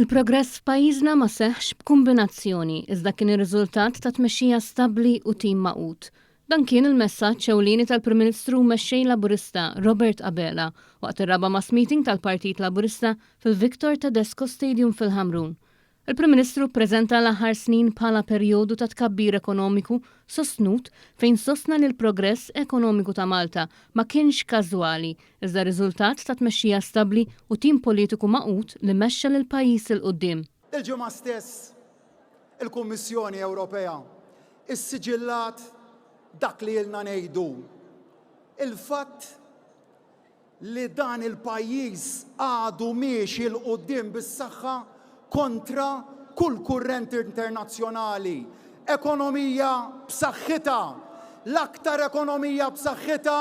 Il-progress f'pajjiżna ma seħħx b'kombinazzjoni iżda kien ir-riżultat ta' tmexxija stabbli u tim maqut. Dan kien il-messaġġ ewlieni tal-Prim Ministru mexxej Laburista Robert Abela waqt ir-raba' mass meeting tal-Partit Laburista fil-Victor Tedesco Stadium fil-Ħamrun. Il-Prim Ministru ppreżenta l-aħħar snin bħala perjodu ta' tkabbir ekonomiku sostnut fejn sostna li l-progress ekonomiku ta' Malta ma kienx każwali iżda riżultat ta' tmexxija stabbli u tim politiku maqut li mexxa lil pajjiż il quddiem. Il-ġimgħa stess il-Kummissjoni Ewropea issiġillat dak li ilna ngħidu. Il-fatt li dan il-pajjiż għadu miexi il quddiem bis-saħħa kontra kull kurrent internazzjonali. Ekonomija b'saħħitha, l-aktar ekonomija b'saħħitha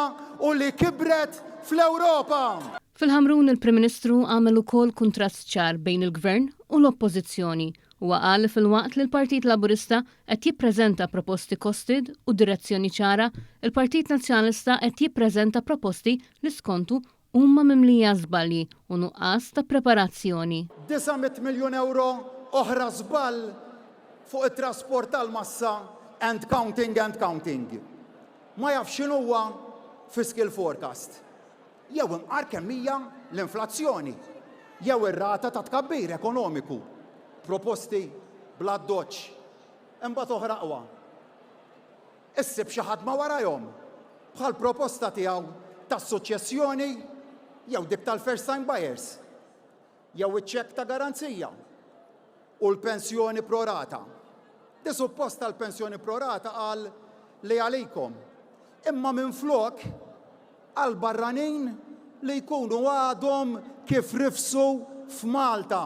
u li kibret fl-Ewropa. Fil-Ħamrun il-Prim Ministru għamel ukoll kuntrast ċar bejn il-Gvern u l-Oppożizzjoni u qal fil-waqt li l-Partit Laburista qed jippreżenta proposti kosted u direzzjoni ċara, il-Partit Nazzjonalista qed jippreżenta proposti li skontu huma mimlija żbalji u nuqqas ta' preparazzjoni. 900 miljun euro oħra żball fuq it-trasport tal-massa and counting. Ma jaf x'inhuwa fiscal forecast. Jew inqar kemm hija l-inflazzjoni, jew ir-rata ta' tkabbir ekonomiku. Proposti bla doċċ, imbagħad oħra aqwa. Issib xi ħadd ma warahom bħal proposta tiegħu tas-suċċessjoni jew dik tal-first time buyers, jew iċ-ċekk ta' garanzija u l-pensjoni prorata. Di supposta l-pensjoni prorata qal li għalikom, imma minflok għal barranin li jkunu għadhom kif rifsu f'Malta.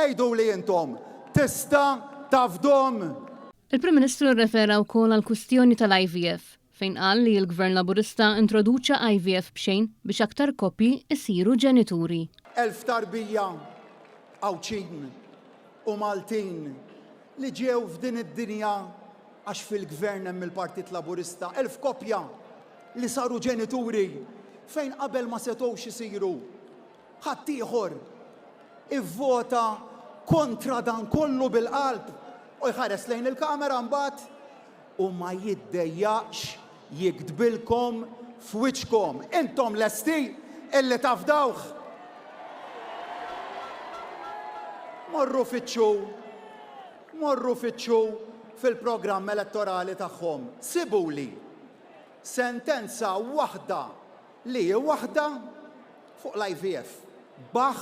Ejdu li intom, tista' tafdhom. Il-Prim Ministru rrefera wkoll għal kwistjoni tal-IVF fejn qal li l-Gvern Laburista introduċa IVF b'xejn biex aktar koppji isiru ġenituri. 1000 tarbija Awċin u Maltin li ġew f'din id-dinja għax fil-Gvern hemm il-Partit Laburista, 1000 koppja li saru ġenituri fejn qabel ma setgħux isiru. Ħadd ieħor ivvota kontra dan kollu bil-qalb u jħares lejn il-kamera mbagħad u ma jiddejjaqx jikdbilkom f'wiċċkom. Intom lesti illi tafdawh. Morru fitxu fil-programm elettorali tagħhom. Sibuli sentenza waħda li waħda fuq l-IVF. Baħ